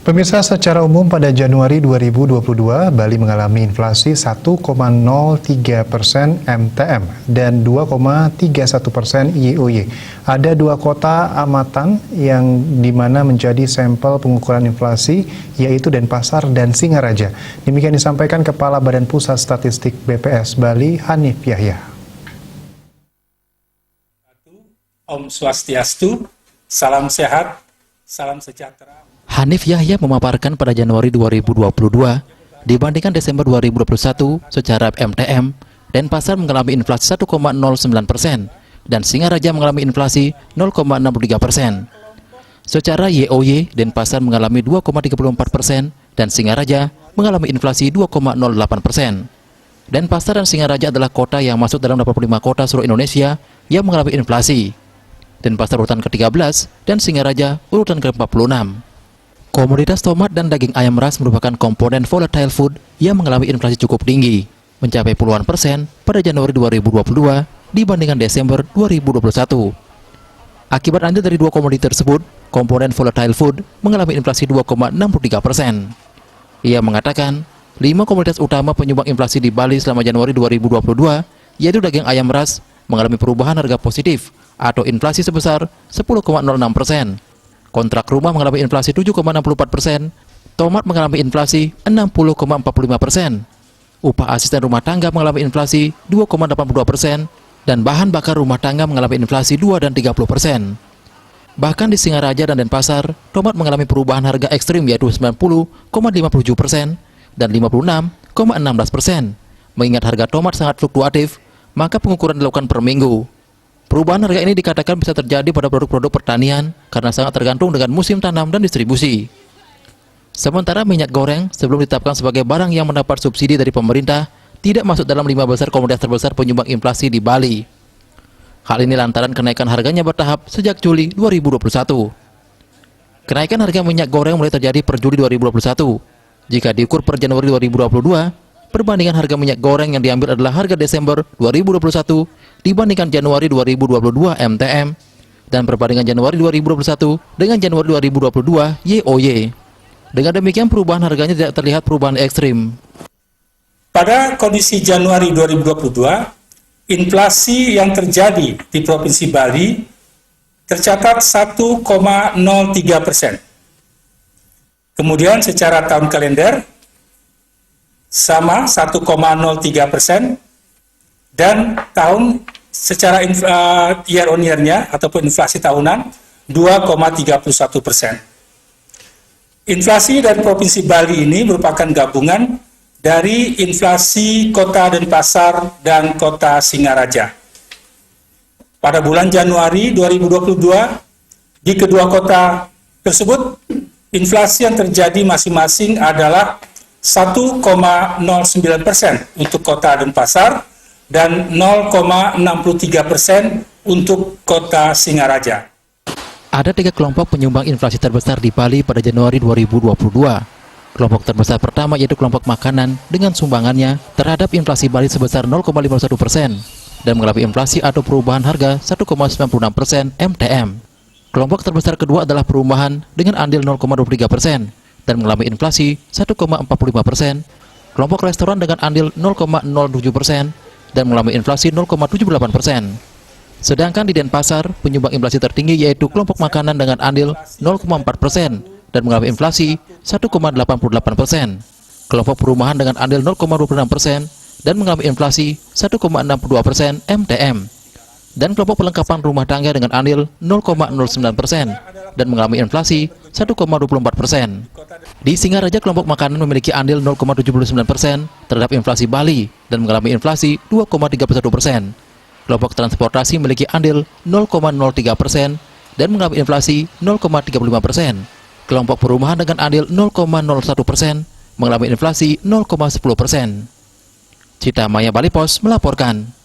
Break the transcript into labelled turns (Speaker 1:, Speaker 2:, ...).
Speaker 1: Pemirsa, secara umum pada Januari 2022, Bali mengalami inflasi 1,03% MTM dan 2,31% YoY. Ada dua kota amatan yang dimana menjadi sampel pengukuran inflasi, yaitu Denpasar dan Singaraja. Demikian disampaikan Kepala Badan Pusat Statistik BPS Bali, Hanif Yahya.
Speaker 2: Om Swastiastu, salam sehat, salam sejahtera.
Speaker 3: Hanif Yahya memaparkan pada Januari 2022, dibandingkan Desember 2021 secara MTM, Denpasar mengalami inflasi 1,09% dan Singaraja mengalami inflasi 0,63%. Secara YoY, Denpasar mengalami 2,34% dan Singaraja mengalami inflasi 2,08%. Denpasar dan Singaraja adalah kota yang masuk dalam 85 kota seluruh Indonesia yang mengalami inflasi. Denpasar urutan ke-13 dan Singaraja urutan ke-46. Komoditas tomat dan daging ayam ras merupakan komponen volatile food yang mengalami inflasi cukup tinggi, mencapai puluhan persen pada Januari 2022 dibandingkan Desember 2021. Akibat andil dari dua komoditas tersebut, komponen volatile food mengalami inflasi 2,63%. Ia mengatakan, 5 komoditas utama penyumbang inflasi di Bali selama Januari 2022, yaitu daging ayam ras, mengalami perubahan harga positif atau inflasi sebesar 10,06%. Kontrak rumah mengalami inflasi 7,64%, tomat mengalami inflasi 60,45%, upah asisten rumah tangga mengalami inflasi 2,82%, dan bahan bakar rumah tangga mengalami inflasi 2 dan 30%. Bahkan di Singaraja dan Denpasar, tomat mengalami perubahan harga ekstrim yaitu 90,57% dan 56,16%. Mengingat harga tomat sangat fluktuatif, maka pengukuran dilakukan per minggu. Perubahan harga ini dikatakan bisa terjadi pada produk-produk pertanian karena sangat tergantung dengan musim tanam dan distribusi. Sementara minyak goreng sebelum ditetapkan sebagai barang yang mendapat subsidi dari pemerintah tidak masuk dalam 5 besar komoditas terbesar penyumbang inflasi di Bali. Hal ini lantaran kenaikan harganya bertahap sejak Juli 2021. Kenaikan harga minyak goreng mulai terjadi per Juli 2021. Jika diukur per Januari 2022, perbandingan harga minyak goreng yang diambil adalah harga Desember 2021 dibandingkan Januari 2022 MTM dan perbandingan Januari 2021 dengan Januari 2022 YoY. Dengan demikian perubahan harganya tidak terlihat perubahan ekstrim.
Speaker 2: Pada kondisi Januari 2022, inflasi yang terjadi di Provinsi Bali tercatat 1,03%. Kemudian secara tahun kalender sama 1,03%, dan tahun secara year on year-nya ataupun inflasi tahunan 2,31%. Inflasi dari Provinsi Bali ini merupakan gabungan dari inflasi Kota Denpasar dan Kota Singaraja. Pada bulan Januari 2022, di kedua kota tersebut, inflasi yang terjadi masing-masing adalah 1,09% untuk Kota Denpasar dan 0,63% untuk Kota Singaraja.
Speaker 3: Ada 3 kelompok penyumbang inflasi terbesar di Bali pada Januari 2022. Kelompok terbesar pertama yaitu kelompok makanan dengan sumbangannya terhadap inflasi Bali sebesar 0,51% dan mengalami inflasi atau perubahan harga 1,96% MTM. Kelompok terbesar kedua adalah perumahan dengan andil 0,23% dan mengalami inflasi 1,45%. Kelompok restoran dengan andil 0,07% dan mengalami inflasi 0,78%. Sedangkan di Denpasar, penyumbang inflasi tertinggi yaitu kelompok makanan dengan andil 0,4% dan mengalami inflasi 1,88%. Kelompok perumahan dengan andil 0,26% dan mengalami inflasi 1,62% MTM. Dan kelompok perlengkapan rumah tangga dengan andil 0,09% dan mengalami inflasi 1,24%. Di Singaraja, kelompok makanan memiliki andil 0,79% terhadap inflasi Bali dan mengalami inflasi 2,31%. Kelompok transportasi memiliki andil 0,03% dan mengalami inflasi 0,35%. Kelompok perumahan dengan andil 0,01% mengalami inflasi 0,10%. Cita Maya Bali Pos melaporkan.